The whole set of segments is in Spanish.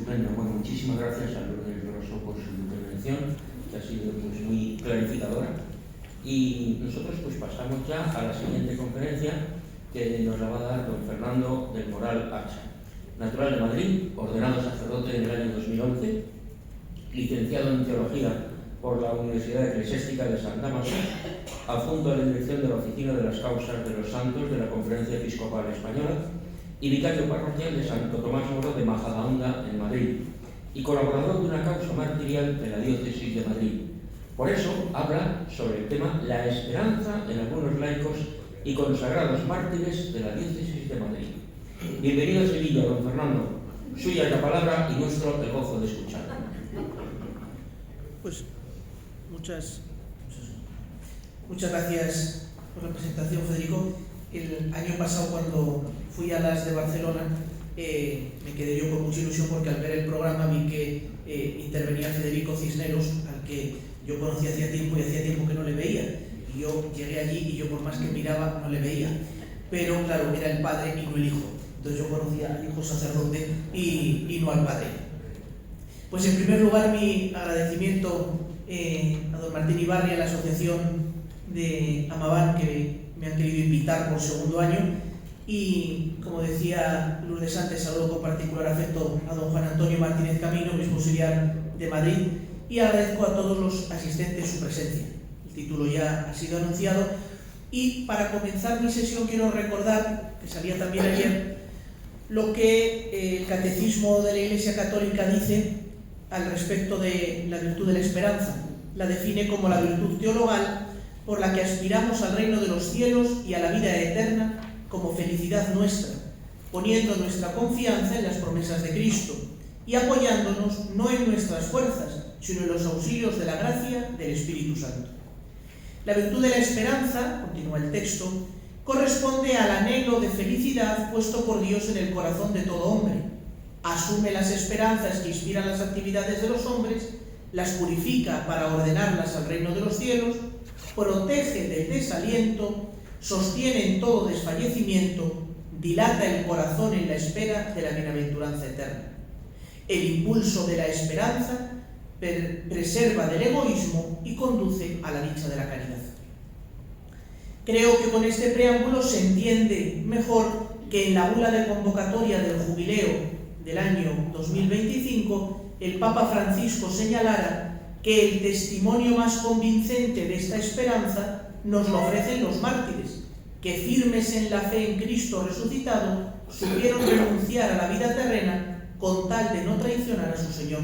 estupendo. Bueno, muchísimas gracias a Lourdes Grosso por su intervención, que ha sido pues, muy clarificadora. Y nosotros pues pasamos ya a la siguiente conferencia, que nos la va a dar don Fernando del Moral Hacha, natural de Madrid, ordenado sacerdote en el año 2011, licenciado en Teología por la Universidad Eclesiástica de San Damaso, adjunto a la dirección de la Oficina de las Causas de los Santos de la Conferencia Episcopal Española y vicario parroquial de Santo Tomás Moro de Majadahonda, en Madrid, y colaborador de una causa martirial de la Diócesis de Madrid. Por eso habla sobre el tema la esperanza en algunos laicos y consagrados mártires de la Diócesis de Madrid. Bienvenido a Sevilla, don Fernando. Suya es la palabra y nuestro el gozo de escuchar. Pues muchas gracias por la presentación, Federico. El año pasado, cuando fui a las de Barcelona, me quedé yo con mucha ilusión porque al ver el programa vi que intervenía Federico Cisneros, al que yo conocí hacía tiempo y hacía tiempo que no le veía. Y yo llegué allí y yo, por más que miraba, no le veía. Pero claro, era el padre y no el hijo. Entonces yo conocía al hijo sacerdote y no al padre. Pues en primer lugar, mi agradecimiento a don Martín Ibarri, a la asociación de Amaban, que me han querido invitar por segundo año, y como decía Lourdes antes, saludo con particular afecto a don Juan Antonio Martínez Camino, obispo auxiliar de Madrid, y agradezco a todos los asistentes su presencia. El título ya ha sido anunciado, y para comenzar mi sesión quiero recordar, que salía también ayer, lo que el Catecismo de la Iglesia Católica dice al respecto de la virtud de la esperanza. La define como la virtud teologal por la que aspiramos al reino de los cielos y a la vida eterna como felicidad nuestra, poniendo nuestra confianza en las promesas de Cristo y apoyándonos no en nuestras fuerzas, sino en los auxilios de la gracia del Espíritu Santo. La virtud de la esperanza, continúa el texto, corresponde al anhelo de felicidad puesto por Dios en el corazón de todo hombre. Asume las esperanzas que inspiran las actividades de los hombres, las purifica para ordenarlas al reino de los cielos, protege del desaliento, sostiene en todo desfallecimiento, dilata el corazón en la espera de la bienaventuranza eterna. El impulso de la esperanza preserva del egoísmo y conduce a la dicha de la caridad. Creo que con este preámbulo se entiende mejor que en la bula de convocatoria del jubileo del año 2025, el Papa Francisco señalara que el testimonio más convincente de esta esperanza nos lo ofrecen los mártires, que firmes en la fe en Cristo resucitado, supieron renunciar a la vida terrena con tal de no traicionar a su Señor.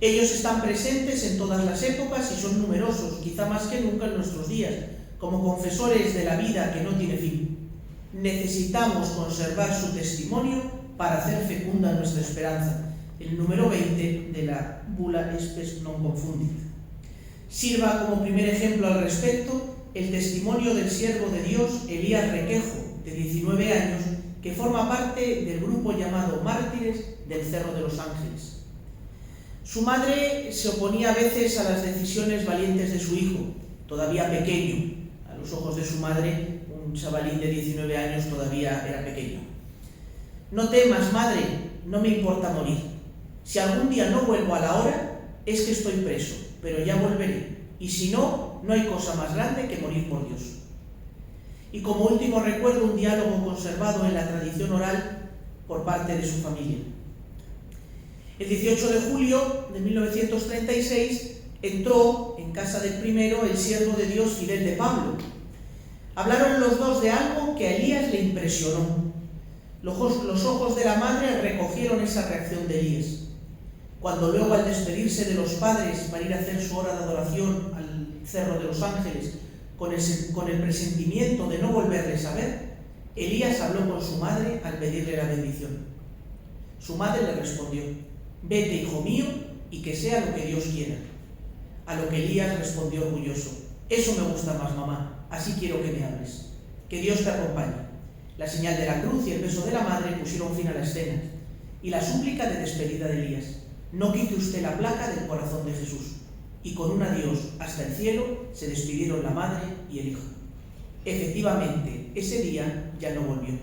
Ellos están presentes en todas las épocas y son numerosos, quizá más que nunca en nuestros días, como confesores de la vida que no tiene fin. Necesitamos conservar su testimonio para hacer fecunda nuestra esperanza. El número 20 de la bula Spes non confundit. Sirva como primer ejemplo al respecto el testimonio del siervo de Dios Elías Requejo, de 19 años, que forma parte del grupo llamado Mártires del Cerro de los Ángeles. Su madre se oponía a veces a las decisiones valientes de su hijo, todavía pequeño. A los ojos de su madre, un chavalín de 19 años todavía era pequeño. No temas, madre, no me importa morir. Si algún día no vuelvo a la hora, es que estoy preso, pero ya volveré. Y si no, no hay cosa más grande que morir por Dios. Y como último recuerdo, un diálogo conservado en la tradición oral por parte de su familia. El 18 de julio de 1936 entró en casa del primero el siervo de Dios Fidel de Pablo. Hablaron los dos de algo que a Elías le impresionó. Los ojos de la madre recogieron esa reacción de Elías. Cuando luego, al despedirse de los padres para ir a hacer su hora de adoración al Cerro de los Ángeles, con el presentimiento de no volverles a ver, Elías habló con su madre al pedirle la bendición. Su madre le respondió: «Vete, hijo mío, y que sea lo que Dios quiera». A lo que Elías respondió orgulloso: «Eso me gusta más, mamá, así quiero que me hables. Que Dios te acompañe». La señal de la cruz y el beso de la madre pusieron fin a la escena, y la súplica de despedida de Elías: «No quite usted la placa del corazón de Jesús». Y con un adiós hasta el cielo se despidieron la madre y el hijo. Efectivamente, ese día ya no volvió.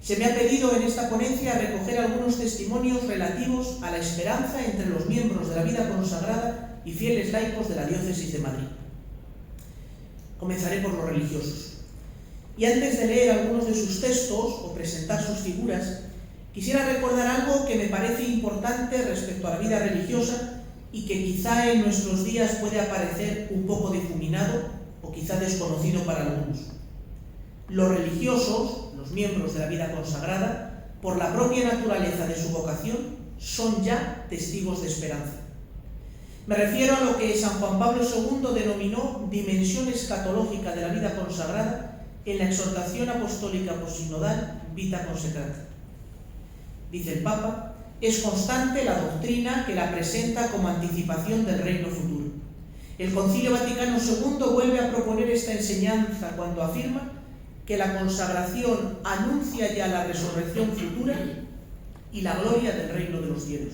Se me ha pedido en esta ponencia recoger algunos testimonios relativos a la esperanza entre los miembros de la vida consagrada y fieles laicos de la Diócesis de Madrid. Comenzaré por los religiosos. Y antes de leer algunos de sus textos o presentar sus figuras, quisiera recordar algo que me parece importante respecto a la vida religiosa y que quizá en nuestros días puede aparecer un poco difuminado o quizá desconocido para algunos. Los religiosos, los miembros de la vida consagrada, por la propia naturaleza de su vocación, son ya testigos de esperanza. Me refiero a lo que San Juan Pablo II denominó dimensión escatológica de la vida consagrada en la exhortación apostólica posinodal Vita Consecrata. Dice el Papa, es constante la doctrina que la presenta como anticipación del reino futuro. El Concilio Vaticano II vuelve a proponer esta enseñanza cuando afirma que la consagración anuncia ya la resurrección futura y la gloria del reino de los cielos.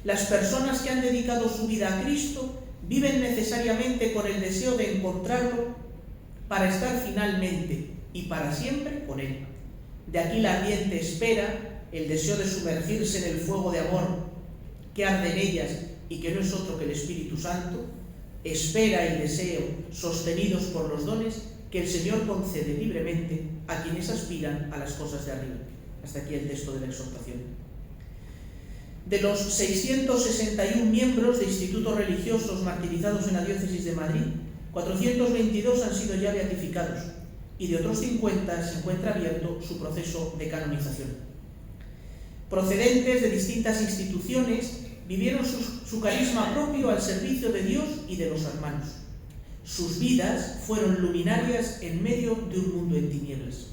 Las personas que han dedicado su vida a Cristo viven necesariamente con el deseo de encontrarlo para estar finalmente y para siempre con Él. De aquí la ardiente espera, el deseo de sumergirse en el fuego de amor que arde en ellas y que no es otro que el Espíritu Santo, espera y deseo sostenidos por los dones que el Señor concede libremente a quienes aspiran a las cosas de arriba. Hasta aquí el texto de la exhortación. De los 661 miembros de institutos religiosos martirizados en la Diócesis de Madrid, 422 han sido ya beatificados y de otros 50 se encuentra abierto su proceso de canonización. Procedentes de distintas instituciones, vivieron su carisma propio al servicio de Dios y de los hermanos. Sus vidas fueron luminarias en medio de un mundo en tinieblas.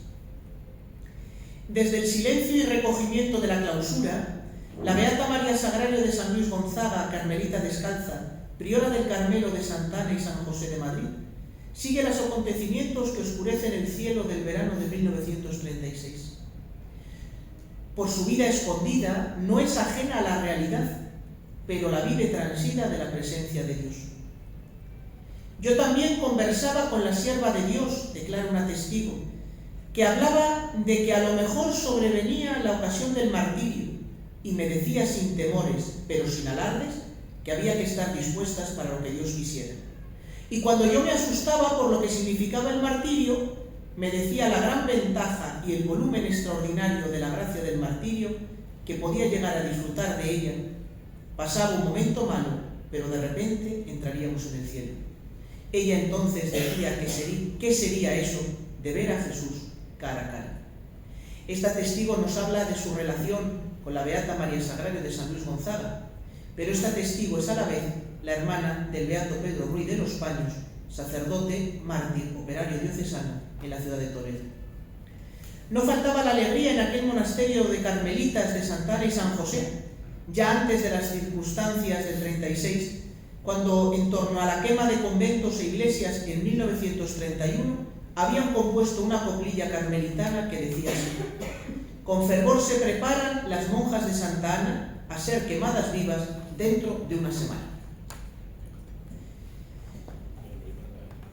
Desde el silencio y recogimiento de la clausura, la Beata María Sagrario de San Luis Gonzaga, carmelita descalza, priora del Carmelo de Santa Ana y San José de Madrid, sigue los acontecimientos que oscurecen el cielo del verano de 1936. Por su vida escondida, no es ajena a la realidad, pero la vive transida de la presencia de Dios. Yo también conversaba con la sierva de Dios, declara una testigo, que hablaba de que a lo mejor sobrevenía la ocasión del martirio y me decía sin temores, pero sin alardes, que había que estar dispuestas para lo que Dios quisiera. Y cuando yo me asustaba por lo que significaba el martirio, me decía la gran ventaja y el volumen extraordinario de la gracia del martirio, que podía llegar a disfrutar de ella. Pasaba un momento malo, pero de repente entraríamos en el cielo. Ella entonces decía ¿qué sería eso de ver a Jesús cara a cara? Esta testigo nos habla de su relación con la Beata María Sagrario de San Luis Gonzaga, pero esta testigo es a la vez la hermana del Beato Pedro Ruiz de los Paños, sacerdote, mártir, operario diocesano en la ciudad de Toledo. No faltaba la alegría en aquel monasterio de carmelitas de Santa Ana y San José, ya antes de las circunstancias del 36, cuando en torno a la quema de conventos e iglesias en 1931 habían compuesto una coplilla carmelitana que decía así: con fervor se preparan las monjas de Santa Ana a ser quemadas vivas dentro de una semana.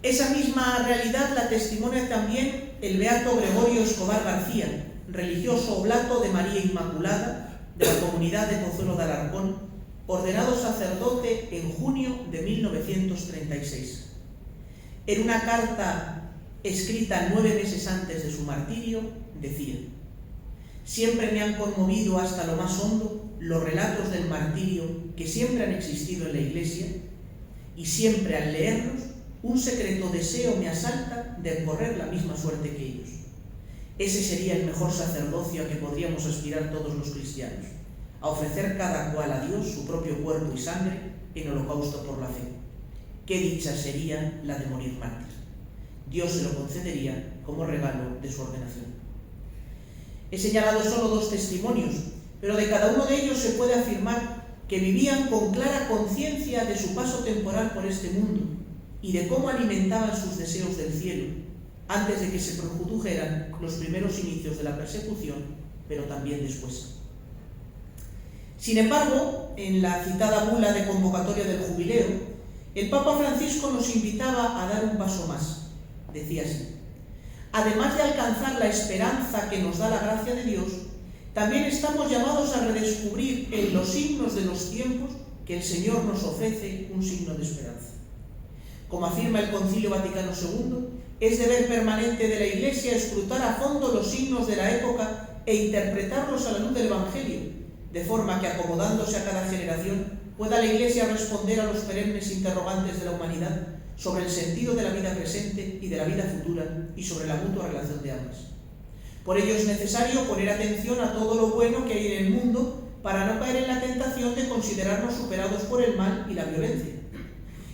Esa misma realidad la testimonia también el beato Gregorio Escobar García, religioso oblato de María Inmaculada de la comunidad de Pozuelo de Alarcón, ordenado sacerdote en junio de 1936. En una carta escrita 9 meses antes de su martirio, decía: siempre me han conmovido hasta lo más hondo los relatos del martirio que siempre han existido en la Iglesia, y siempre al leerlos un secreto deseo me asalta de correr la misma suerte que ellos. Ese sería el mejor sacerdocio a que podríamos aspirar todos los cristianos, a ofrecer cada cual a Dios su propio cuerpo y sangre en holocausto por la fe. Qué dicha sería la de morir mártir. Dios se lo concedería como regalo de su ordenación. He señalado solo 2 testimonios, pero de cada uno de ellos se puede afirmar que vivían con clara conciencia de su paso temporal por este mundo y de cómo alimentaban sus deseos del cielo, antes de que se produjeran los primeros inicios de la persecución, pero también después. Sin embargo, en la citada bula de convocatoria del jubileo, el Papa Francisco nos invitaba a dar un paso más. Decía así: además de alcanzar la esperanza que nos da la gracia de Dios, también estamos llamados a redescubrir en los signos de los tiempos que el Señor nos ofrece un signo de esperanza. Como afirma el Concilio Vaticano II, es deber permanente de la Iglesia escrutar a fondo los signos de la época e interpretarlos a la luz del Evangelio, de forma que, acomodándose a cada generación, pueda la Iglesia responder a los perennes interrogantes de la humanidad sobre el sentido de la vida presente y de la vida futura y sobre la mutua relación de ambas. Por ello es necesario poner atención a todo lo bueno que hay en el mundo para no caer en la tentación de considerarnos superados por el mal y la violencia.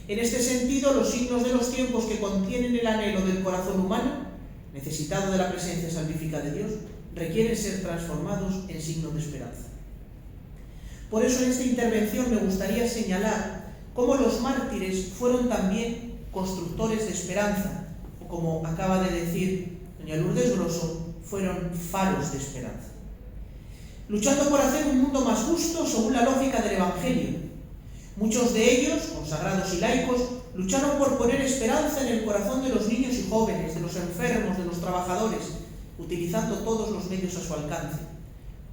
En este sentido, los signos de los tiempos que contienen el anhelo del corazón humano, necesitado de la presencia salvífica de Dios, requieren ser transformados en signos de esperanza. Por eso en esta intervención me gustaría señalar cómo los mártires fueron también constructores de esperanza, o como acaba de decir doña Lourdes Grosso, fueron faros de esperanza. Luchando por hacer un mundo más justo según la lógica del Evangelio. Muchos de ellos, consagrados y laicos, lucharon por poner esperanza en el corazón de los niños y jóvenes, de los enfermos, de los trabajadores, utilizando todos los medios a su alcance.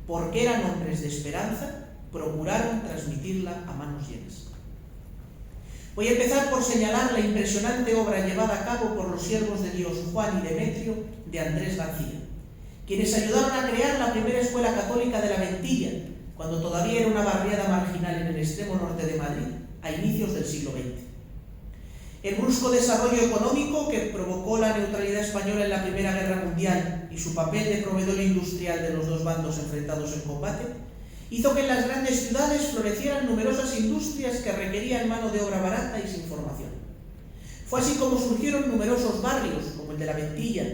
Porque eran hombres de esperanza, procuraron transmitirla a manos llenas. Voy a empezar por señalar la impresionante obra llevada a cabo por los siervos de Dios Juan y Demetrio de Andrés García, quienes ayudaron a crear la primera escuela católica de la Ventilla, cuando todavía era una barriada marginal en el extremo norte de Madrid, a inicios del siglo XX. El brusco desarrollo económico que provocó la neutralidad española en la Primera Guerra Mundial y su papel de proveedor industrial de los dos bandos enfrentados en combate, hizo que en las grandes ciudades florecieran numerosas industrias que requerían mano de obra barata y sin formación. Fue así como surgieron numerosos barrios, como el de la Ventilla,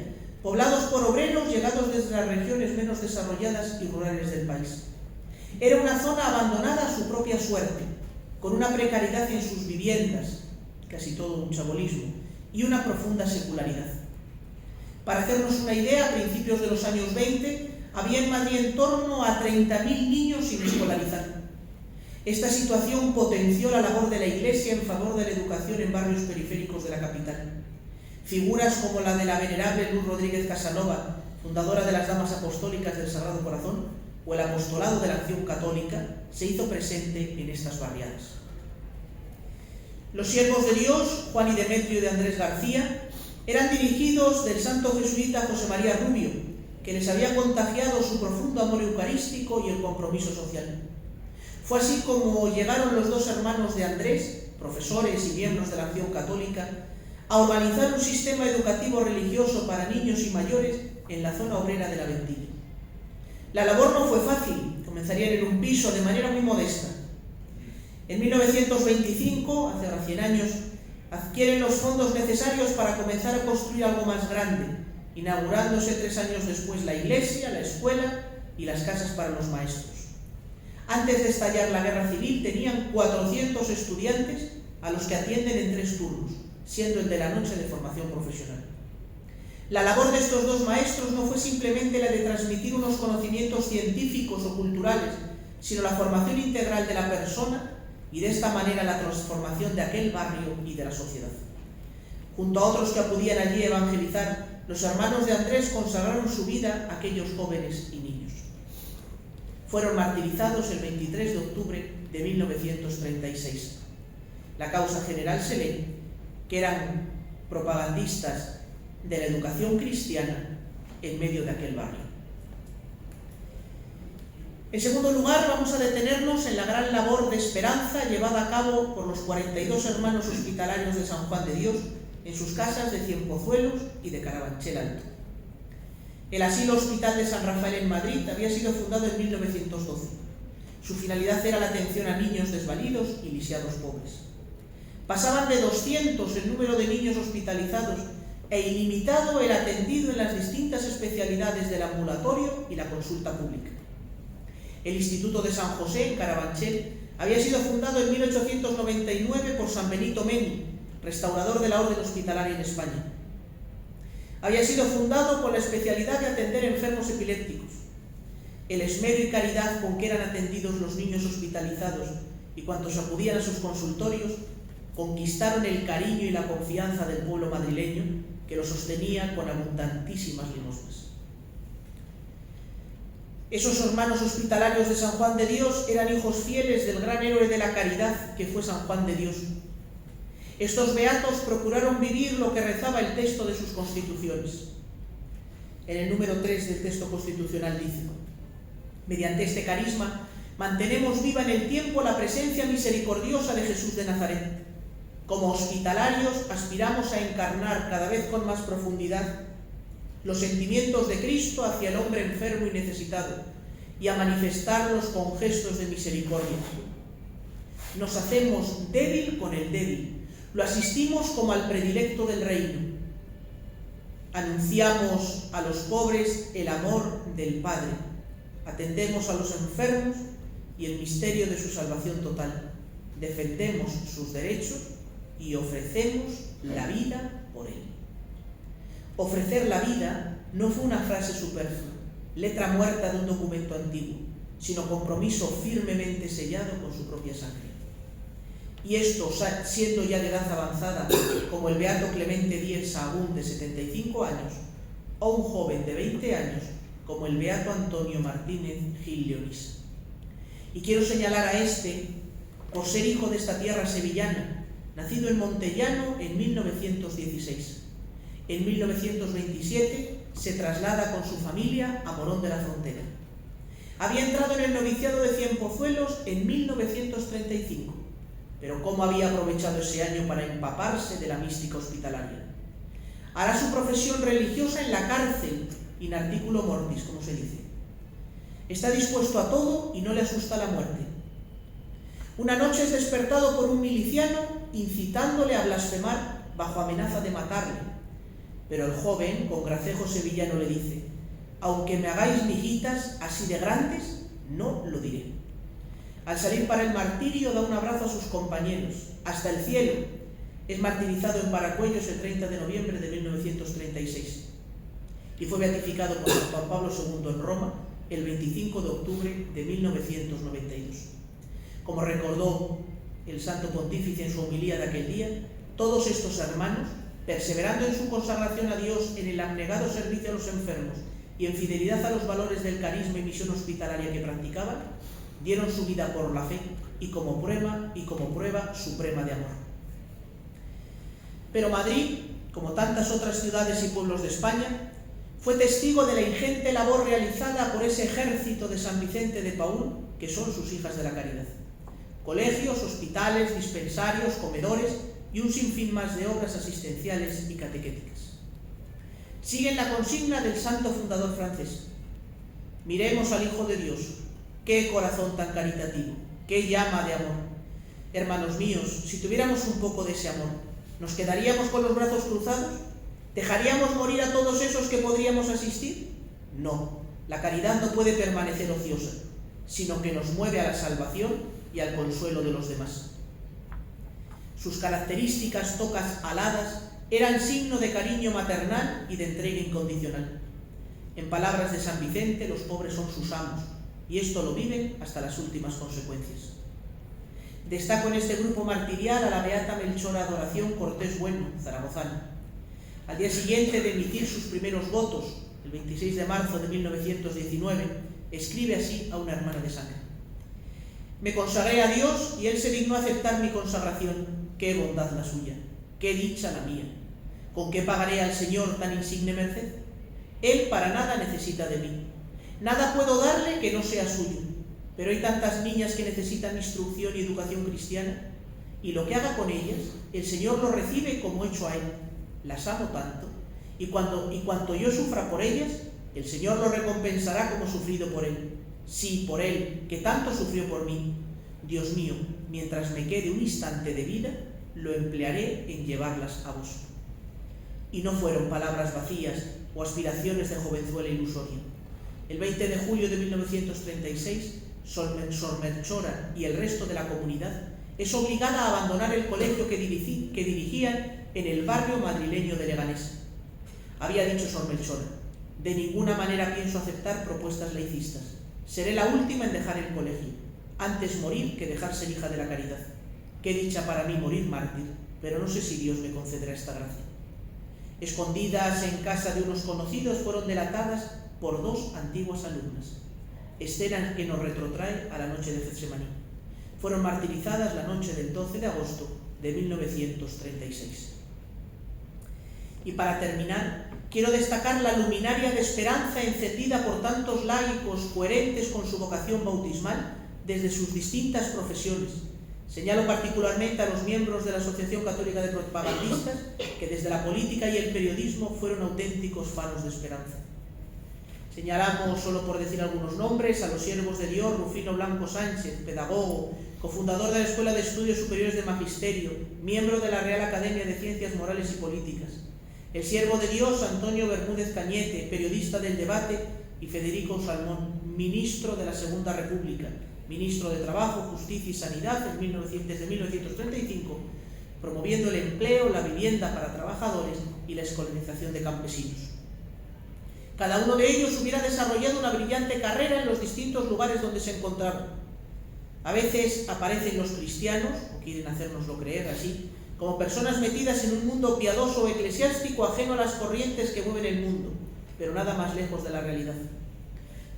poblados por obreros llegados desde las regiones menos desarrolladas y rurales del país. Era una zona abandonada a su propia suerte, con una precariedad en sus viviendas, casi todo un chabolismo, y una profunda secularidad. Para hacernos una idea, a principios de los años 20, había en Madrid en torno a 30.000 niños sin escolarizar. Esta situación potenció la labor de la Iglesia en favor de la educación en barrios periféricos de la capital. Figuras como la de la venerable Luz Rodríguez Casanova, fundadora de las Damas Apostólicas del Sagrado Corazón, o el Apostolado de la Acción Católica, se hizo presente en estas barriadas. Los siervos de Dios, Juan y Demetrio de Andrés García, eran dirigidos del santo jesuita José María Rubio, que les había contagiado su profundo amor eucarístico y el compromiso social. Fue así como llegaron los dos hermanos de Andrés, profesores y miembros de la Acción Católica, a organizar un sistema educativo religioso para niños y mayores en la zona obrera de la Ventilla. La labor no fue fácil, comenzarían en un piso de manera muy modesta. En 1925, hace ahora 100 años, adquieren los fondos necesarios para comenzar a construir algo más grande, inaugurándose 3 años después la iglesia, la escuela y las casas para los maestros. Antes de estallar la guerra civil tenían 400 estudiantes a los que atienden en 3 turnos, siendo el de la noche de formación profesional. La labor de estos dos maestros no fue simplemente la de transmitir unos conocimientos científicos o culturales, sino la formación integral de la persona y de esta manera la transformación de aquel barrio y de la sociedad. Junto a otros que acudían allí a evangelizar, los hermanos de Andrés consagraron su vida a aquellos jóvenes y niños. Fueron martirizados el 23 de octubre de 1936. La causa general se lee que eran propagandistas de la educación cristiana en medio de aquel barrio. En segundo lugar, vamos a detenernos en la gran labor de esperanza llevada a cabo por los 42 hermanos hospitalarios de San Juan de Dios en sus casas de Cienpozuelos y de Carabanchel Alto. El asilo hospital de San Rafael en Madrid había sido fundado en 1912. Su finalidad era la atención a niños desvalidos y lisiados pobres. Pasaban de 200 el número de niños hospitalizados e ilimitado el atendido en las distintas especialidades del ambulatorio y la consulta pública. El Instituto de San José, en Carabanchel, había sido fundado en 1899 por San Benito Meni, restaurador de la orden hospitalaria en España. Había sido fundado con la especialidad de atender enfermos epilépticos. El esmero y caridad con que eran atendidos los niños hospitalizados y cuantos acudían a sus consultorios conquistaron el cariño y la confianza del pueblo madrileño que lo sostenía con abundantísimas limosnas. Esos hermanos hospitalarios de San Juan de Dios eran hijos fieles del gran héroe de la caridad que fue San Juan de Dios. Estos beatos procuraron vivir lo que rezaba el texto de sus constituciones. En el número 3 del texto constitucional dice: mediante este carisma mantenemos viva en el tiempo la presencia misericordiosa de Jesús de Nazaret. Como hospitalarios aspiramos a encarnar cada vez con más profundidad los sentimientos de Cristo hacia el hombre enfermo y necesitado y a manifestarlos con gestos de misericordia. Nos hacemos débil con el débil, lo asistimos como al predilecto del reino. Anunciamos a los pobres el amor del Padre, atendemos a los enfermos y el misterio de su salvación total, defendemos sus derechos y ofrecemos la vida por él. Ofrecer la vida no fue una frase superflua, letra muerta de un documento antiguo, sino compromiso firmemente sellado con su propia sangre. Y esto, siendo ya de edad avanzada, como el beato Clemente X Sahagún, de 75 años, o un joven de 20 años, como el beato Antonio Martínez Gil Leonisa. Y quiero señalar a este por ser hijo de esta tierra sevillana, nacido en Montellano en 1916. En 1927 se traslada con su familia a Morón de la Frontera. Había entrado en el noviciado de Cienpozuelos en 1935, pero cómo había aprovechado ese año para empaparse de la mística hospitalaria. Hará su profesión religiosa en la cárcel, in articulo mortis, como se dice. Está dispuesto a todo y no le asusta la muerte. Una noche es despertado por un miliciano incitándole a blasfemar bajo amenaza de matarle. Pero el joven, con gracejo sevillano, le dice: aunque me hagáis mijitas así de grandes, no lo diré. Al salir para el martirio da un abrazo a sus compañeros, hasta el cielo. Es martirizado en Paracuellos el 30 de noviembre de 1936 y fue beatificado por San Juan Pablo II en Roma el 25 de octubre de 1992. Como recordó el Santo Pontífice en su homilía de aquel día, todos estos hermanos, perseverando en su consagración a Dios en el abnegado servicio a los enfermos y en fidelidad a los valores del carisma y misión hospitalaria que practicaban, dieron su vida por la fe y como prueba suprema de amor. Pero Madrid, como tantas otras ciudades y pueblos de España, fue testigo de la ingente labor realizada por ese ejército de San Vicente de Paúl, que son sus hijas de la caridad. Colegios, hospitales, dispensarios, comedores y un sinfín más de obras asistenciales y catequéticas. Siguen la consigna del santo fundador francés: miremos al Hijo de Dios. ¡Qué corazón tan caritativo! ¡Qué llama de amor! Hermanos míos, si tuviéramos un poco de ese amor, ¿nos quedaríamos con los brazos cruzados? ¿Dejaríamos morir a todos esos que podríamos asistir? No, la caridad no puede permanecer ociosa, sino que nos mueve a la salvación y al consuelo de los demás. Sus características tocas aladas eran signo de cariño maternal y de entrega incondicional. En palabras de San Vicente, los pobres son sus amos, y esto lo viven hasta las últimas consecuencias. Destaco en este grupo martirial a la beata Melchora Adoración Cortés Bueno, zaragozana. Al día siguiente de emitir sus primeros votos, el 26 de marzo de 1919, escribe así a una hermana de sangre: me consagré a Dios y Él se dignó aceptar mi consagración. ¡Qué bondad la suya! ¡Qué dicha la mía! ¿Con qué pagaré al Señor tan insigne merced? Él para nada necesita de mí. Nada puedo darle que no sea suyo, pero hay tantas niñas que necesitan instrucción y educación cristiana, y lo que haga con ellas, el Señor lo recibe como hecho a Él. Las amo tanto, y cuanto yo sufra por ellas, el Señor lo recompensará como sufrido por Él. Sí, por Él, que tanto sufrió por mí. Dios mío, mientras me quede un instante de vida, lo emplearé en llevarlas a vos. Y no fueron palabras vacías o aspiraciones de jovenzuela ilusoria. El 20 de julio de 1936, Sor Melchora y el resto de la comunidad es obligada a abandonar el colegio que dirigían en el barrio madrileño de Leganés. Había dicho Sor Melchora: de ninguna manera pienso aceptar propuestas laicistas. Seré la última en dejar el colegio. Antes morir que dejar ser hija de la caridad. Qué dicha para mí morir mártir, pero no sé si Dios me concederá esta gracia. Escondidas en casa de unos conocidos, fueron delatadas por 2 antiguas alumnas, escena que nos retrotrae a la noche de Getsemaní. Fueron martirizadas la noche del 12 de agosto de 1936. Y para terminar, quiero destacar la luminaria de esperanza encendida por tantos laicos coherentes con su vocación bautismal desde sus distintas profesiones. Señalo particularmente a los miembros de la Asociación Católica de Propagandistas, que desde la política y el periodismo fueron auténticos faros de esperanza. Señalamos, solo por decir algunos nombres, a los siervos de Dios: Rufino Blanco Sánchez, pedagogo, cofundador de la Escuela de Estudios Superiores de Magisterio, miembro de la Real Academia de Ciencias Morales y Políticas; el siervo de Dios Antonio Bermúdez Cañete, periodista del Debate; y Federico Salmón, ministro de la Segunda República, ministro de Trabajo, Justicia y Sanidad desde 1935, promoviendo el empleo, la vivienda para trabajadores y la escolarización de campesinos. Cada uno de ellos hubiera desarrollado una brillante carrera en los distintos lugares donde se encontraban. A veces aparecen los cristianos, o quieren hacérnoslo creer así, como personas metidas en un mundo piadoso o eclesiástico ajeno a las corrientes que mueven el mundo, pero nada más lejos de la realidad.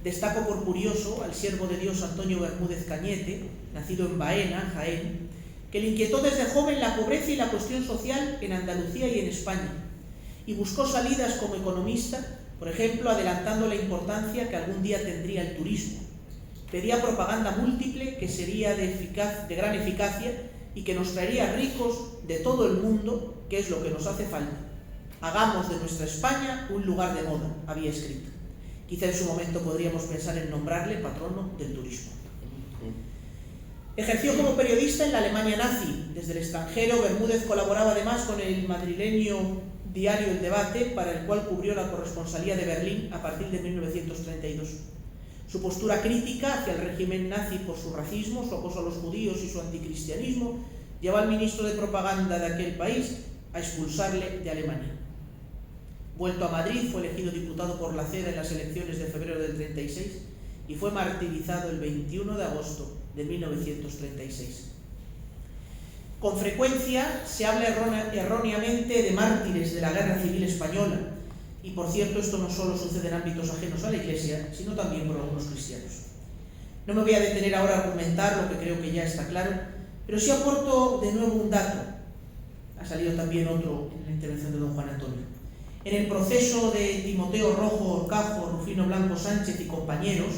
Destaco por curioso al siervo de Dios Antonio Bermúdez Cañete, nacido en Baena, Jaén, que le inquietó desde joven la pobreza y la cuestión social en Andalucía y en España, y buscó salidas como economista, por ejemplo, adelantando la importancia que algún día tendría el turismo. Pedía propaganda múltiple que sería de gran eficacia y que nos traería ricos de todo el mundo, que es lo que nos hace falta. Hagamos de nuestra España un lugar de moda, había escrito. Quizá en su momento podríamos pensar en nombrarle patrono del turismo. Ejerció como periodista en la Alemania nazi. Desde el extranjero, Bermúdez colaboraba además con el madrileño diario El Debate, para el cual cubrió la corresponsalía de Berlín a partir de 1932. Su postura crítica hacia el régimen nazi por su racismo, su acoso a los judíos y su anticristianismo llevó al ministro de propaganda de aquel país a expulsarle de Alemania. Vuelto a Madrid, fue elegido diputado por la CEDA en las elecciones de febrero del 36 y fue martirizado el 21 de agosto de 1936. Con frecuencia se habla erróneamente de mártires de la Guerra Civil Española, y por cierto esto no solo sucede en ámbitos ajenos a la Iglesia, sino también por algunos cristianos. No me voy a detener ahora a argumentar lo que creo que ya está claro, pero sí aporto de nuevo un dato. Ha salido también otro en la intervención de don Juan Antonio. En el proceso de Timoteo Rojo Orcajo, Rufino Blanco Sánchez y compañeros,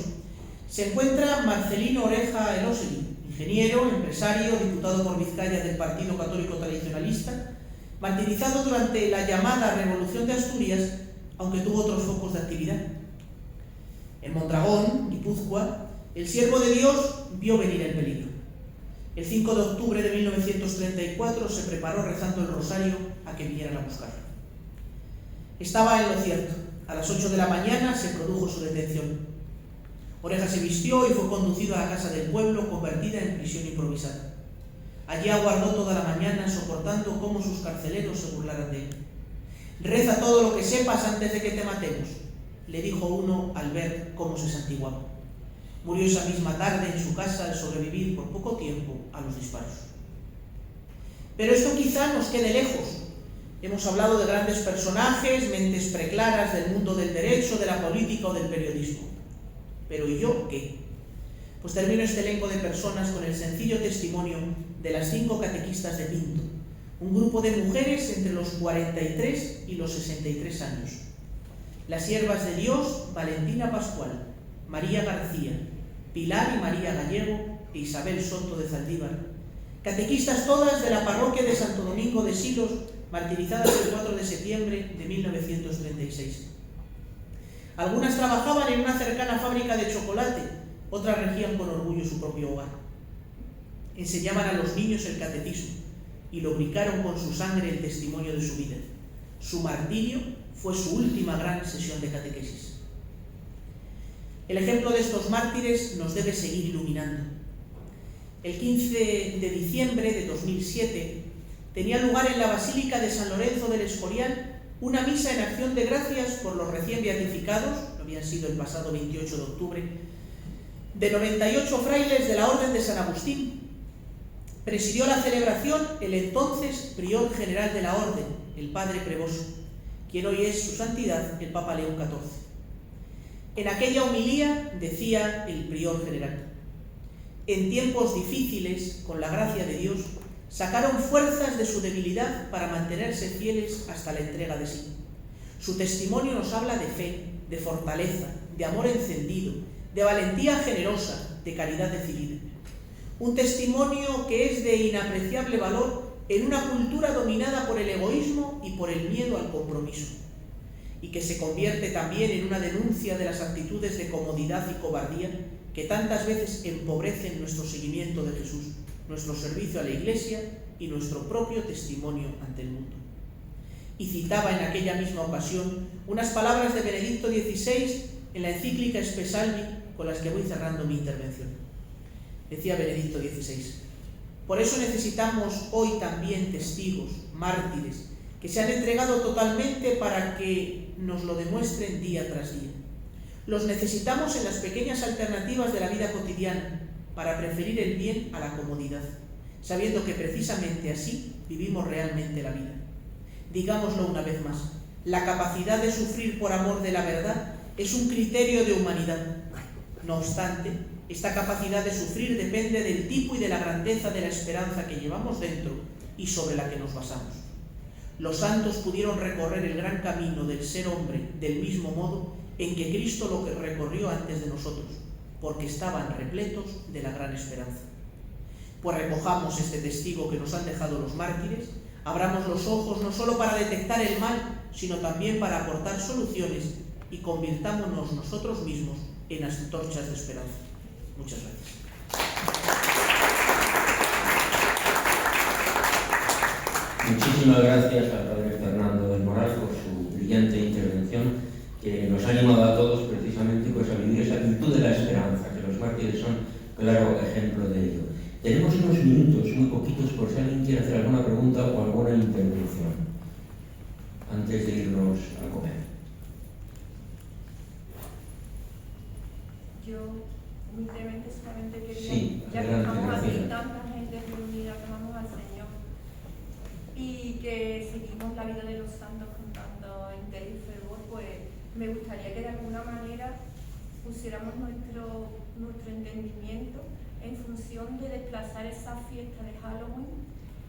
se encuentra Marcelino Oreja Elósegui, ingeniero, empresario, diputado por Vizcaya del Partido Católico Tradicionalista, martirizado durante la llamada Revolución de Asturias, aunque tuvo otros focos de actividad. En Mondragón, Guipúzcoa, el siervo de Dios vio venir el peligro. El 5 de octubre de 1934 se preparó rezando el rosario a que vinieran a buscarlo. Estaba en lo cierto. A las 8 de la mañana se produjo su detención. Oreja se vistió y fue conducido a la casa del pueblo, convertida en prisión improvisada. Allí aguardó toda la mañana, soportando cómo sus carceleros se burlaran de él. «Reza todo lo que sepas antes de que te matemos», le dijo uno al ver cómo se santiguaba. Murió esa misma tarde en su casa al sobrevivir por poco tiempo a los disparos. Pero esto quizá nos quede lejos. Hemos hablado de grandes personajes, mentes preclaras del mundo del derecho, de la política o del periodismo. ¿Pero y yo qué? Pues termino este elenco de personas con el sencillo testimonio de las 5 catequistas de Pinto, un grupo de mujeres entre los 43 y los 63 años. Las siervas de Dios, Valentina Pascual, María García, Pilar y María Gallego e Isabel Soto de Zaldívar, catequistas todas de la parroquia de Santo Domingo de Silos, martirizadas el 4 de septiembre de 1936. Algunas trabajaban en una cercana fábrica de chocolate, otras regían con orgullo su propio hogar. Enseñaban a los niños el catecismo y lubricaron con su sangre el testimonio de su vida. Su martirio fue su última gran sesión de catequesis. El ejemplo de estos mártires nos debe seguir iluminando. El 15 de diciembre de 2007 tenía lugar en la Basílica de San Lorenzo del Escorial una misa en acción de gracias por los recién beatificados, lo habían sido el pasado 28 de octubre, de 98 frailes de la Orden de San Agustín. Presidió la celebración el entonces prior general de la Orden, el padre Prevost, quien hoy es su santidad el Papa León XIV. En aquella homilía decía el prior general: en tiempos difíciles, con la gracia de Dios, sacaron fuerzas de su debilidad para mantenerse fieles hasta la entrega de sí. Su testimonio nos habla de fe, de fortaleza, de amor encendido, de valentía generosa, de caridad decidida. Un testimonio que es de inapreciable valor en una cultura dominada por el egoísmo y por el miedo al compromiso, y que se convierte también en una denuncia de las actitudes de comodidad y cobardía que tantas veces empobrecen nuestro seguimiento de Jesús, nuestro servicio a la Iglesia y nuestro propio testimonio ante el mundo. Y citaba en aquella misma ocasión unas palabras de Benedicto XVI en la encíclica Spe Salvi, con las que voy cerrando mi intervención. Decía Benedicto XVI: por eso necesitamos hoy también testigos, mártires, que se han entregado totalmente para que nos lo demuestren día tras día. Los necesitamos en las pequeñas alternativas de la vida cotidiana, para preferir el bien a la comodidad, sabiendo que precisamente así vivimos realmente la vida. Digámoslo una vez más: la capacidad de sufrir por amor de la verdad es un criterio de humanidad. No obstante, esta capacidad de sufrir depende del tipo y de la grandeza de la esperanza que llevamos dentro y sobre la que nos basamos. Los santos pudieron recorrer el gran camino del ser hombre del mismo modo en que Cristo lo recorrió antes de nosotros, porque estaban repletos de la gran esperanza. Pues recojamos este testigo que nos han dejado los mártires, abramos los ojos no solo para detectar el mal, sino también para aportar soluciones, y convirtámonos nosotros mismos en antorchas de esperanza. Muchas gracias. Muchísimas gracias al padre Fernando del Moral por su brillante intervención, que nos ha animado a todos precisamente pues, a vivir esa virtud de la esperanza, que los mártires son claro ejemplo de ello. Tenemos unos minutos, muy poquitos, por si alguien quiere hacer alguna pregunta o alguna intervención, antes de irnos a comer. Yo humildemente solamente quería, Sí, ya que adelante, estamos aquí gracias. tanta gente reunida, que amamos al Señor y que seguimos la vida de los santos con tanto interés y fervor, pues me gustaría que de alguna manera pusiéramos nuestro entendimiento en función de desplazar esa fiesta de Halloween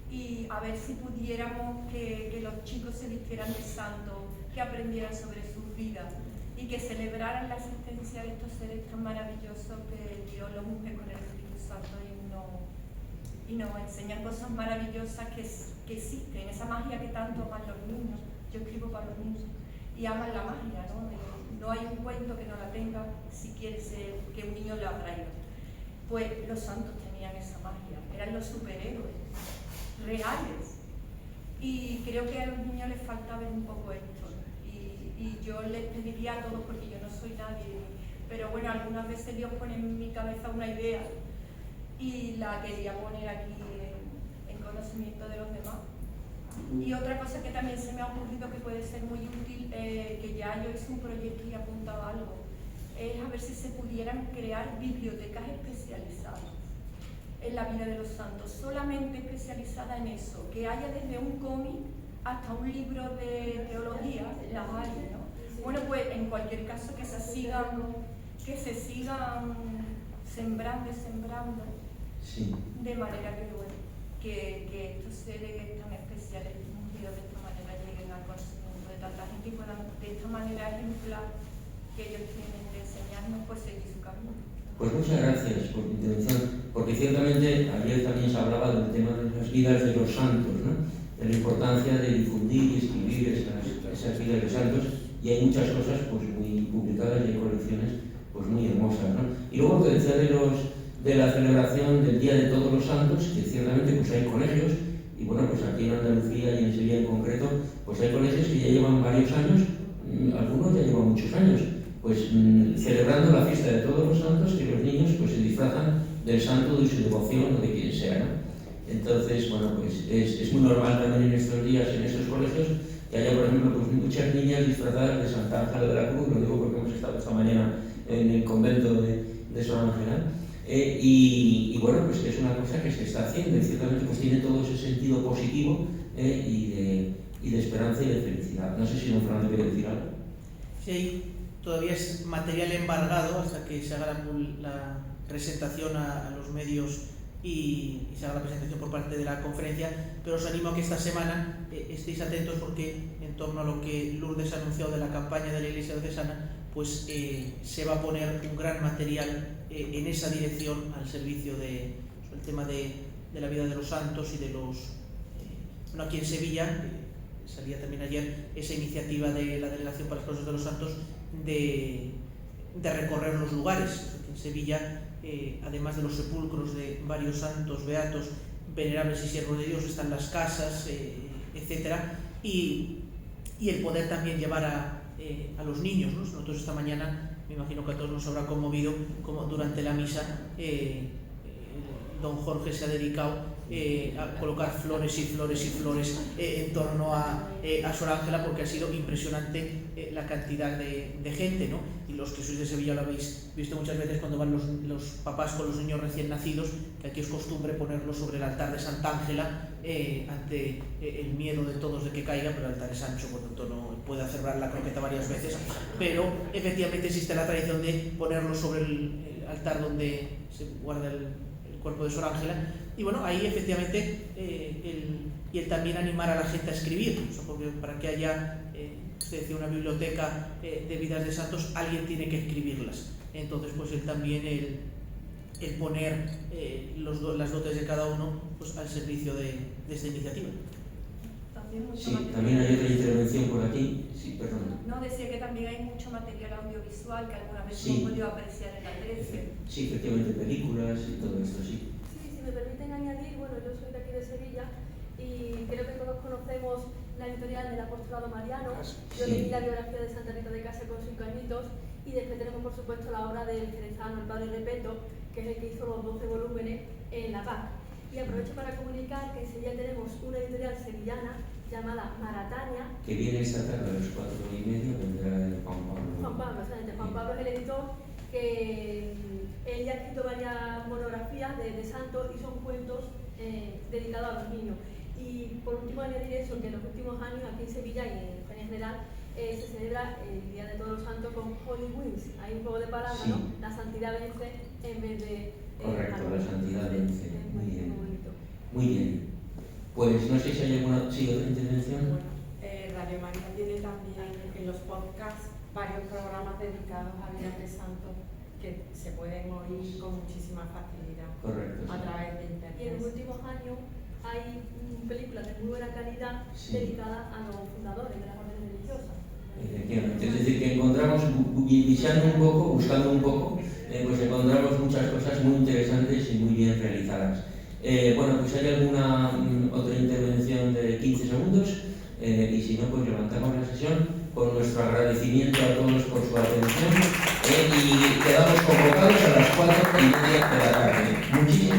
y a ver si pudiéramos que los chicos se vistieran de santo, que aprendieran sobre sus vidas y que celebraran la existencia de estos seres tan maravillosos que Dios los unge con el Espíritu Santo y nos enseñan cosas maravillosas que existen, esa magia que tanto aman los niños. Yo escribo para los niños y aman la magia, ¿no? No hay un cuento que no la tenga si quiere ser que un niño la traiga. Pues los santos tenían esa magia, eran los superhéroes reales, y creo que a los niños les falta ver un poco esto. Y yo les pediría a todos, porque yo no soy nadie, pero bueno, algunas veces Dios pone en mi cabeza una idea y la quería poner aquí en conocimiento de los demás. Y otra cosa que también se me ha ocurrido que puede ser muy útil, que ya yo hice un proyecto y apuntaba algo, es a ver si se pudieran crear bibliotecas especializadas en la vida de los santos, solamente especializada en eso, que haya desde un cómic hasta un libro de teología, las hay, ¿no? Bueno, pues en cualquier caso que se sigan sembrando, Sí. de manera que, bueno, que estos seres tan especiales, ungidos de esta manera, lleguen al conocimiento de tanta gente y puedan de esta manera ejemplar que ellos tienen de enseñarnos, pues seguir su camino. Pues muchas gracias por tu intervención, porque ciertamente ayer también se hablaba del tema de las vidas de los santos, ¿no? De la importancia de difundir y escribir esas vidas de santos, y hay muchas cosas pues muy publicadas y hay colecciones pues muy hermosas, ¿no? Y luego que decía de la celebración del Día de Todos los Santos, que ciertamente pues hay colegios, y bueno, pues aquí en Andalucía y en Sevilla en concreto, pues hay colegios que ya llevan varios años, algunos ya llevan muchos años, pues celebrando la fiesta de Todos los Santos, que los niños pues se disfrazan del santo de su devoción o de quien sea, ¿no? Entonces, bueno, pues es muy normal también en estos días, en estos colegios, que haya, por ejemplo, pues muchas niñas disfrazadas de Santa Ángela de la Cruz, lo digo porque hemos estado esta mañana en el convento de San Ángela, y bueno, pues que es una cosa que se está haciendo y ciertamente pues tiene todo ese sentido positivo y y de esperanza y de felicidad. No sé si don Fernando quiere decir algo. Sí, todavía es material embargado hasta que se haga la presentación a los medios y se haga la presentación por parte de la conferencia, pero os animo a que esta semana estéis atentos porque en torno a lo que Lourdes ha anunciado de la campaña de la Iglesia Diocesana, pues se va a poner un gran material en esa dirección al servicio del tema de la vida de los santos y de los... bueno, aquí en Sevilla salía también ayer esa iniciativa de la Delegación para las Causas de los Santos de recorrer los lugares. En Sevilla, además de los sepulcros de varios santos beatos, venerables y siervos de Dios, están las casas, etcétera, y el poder también llevar a los niños, ¿no? Nosotros esta mañana, me imagino que a todos nos habrá conmovido como durante la misa don Jorge se ha dedicado a colocar flores y flores y flores en torno a Sor Ángela, porque ha sido impresionante la cantidad de gente, ¿no? Y los que sois de Sevilla lo habéis visto muchas veces cuando van los papás con los niños recién nacidos, que aquí es costumbre ponerlos sobre el altar de Santa Ángela ante el miedo de todos de que caiga, pero el altar es ancho, por lo tanto no puede cerrar la croqueta varias veces, pero efectivamente existe la tradición de ponerlos sobre el altar donde se guarda el cuerpo de Sor Ángela, y bueno, ahí efectivamente el también animar a la gente a escribir, o sea, porque para que haya, usted decía, una biblioteca de vidas de santos, alguien tiene que escribirlas. Entonces, pues él también el poner las dotes de cada uno pues al servicio de esta iniciativa. Sí, también hay otra intervención por aquí. Sí, perdón. No, decía que también hay mucho material audiovisual que alguna vez Sí. hemos podido apreciar en la 13. Sí, efectivamente, películas y todo esto, sí. Sí, si me permiten añadir, bueno, yo soy de aquí de Sevilla y creo que todos conocemos la editorial del Apostolado Mariano. Yo Sí. leí la biografía de Santa Rita de Cássia con 5 añitos y después tenemos, por supuesto, la obra del jerezano, el Padre Repeto, que es el que hizo los 12 volúmenes en La Paz. Y aprovecho para comunicar que en Sevilla tenemos una editorial sevillana llamada Maratania. Que viene esta tarde a las 4:30, vendrá el Juan Pablo. Juan Pablo, exactamente. Juan Pablo es el editor, que él ya ha escrito varias monografías de santos y son cuentos dedicados a los niños. Y por último añadir eso, que en los últimos años aquí en Sevilla y en España en general se celebra el Día de Todos los Santos con Holy Wings. Hay un juego de palabras, Sí. ¿no? La santidad vence en vez de... Correcto, la santidad vence. Es Muy bien. bonito. Muy bien. Pues no sé si hay alguna otra intervención. Bueno, Radio María tiene también en los podcasts varios programas dedicados a Vidas de Santos que se pueden oír con muchísima facilidad Correcto. a través de Y en internet. los últimos años hay películas de muy buena calidad Sí. dedicadas a los fundadores de las órdenes religiosas. Efectivamente. Es decir, que encontramos, visando un poco, buscando un poco, pues encontramos muchas cosas muy interesantes y muy bien realizadas. Bueno, pues hay alguna otra intervención de 15 segundos y si no, pues levantamos la sesión con nuestro agradecimiento a todos por su atención y quedamos convocados a las 4:30 de la tarde.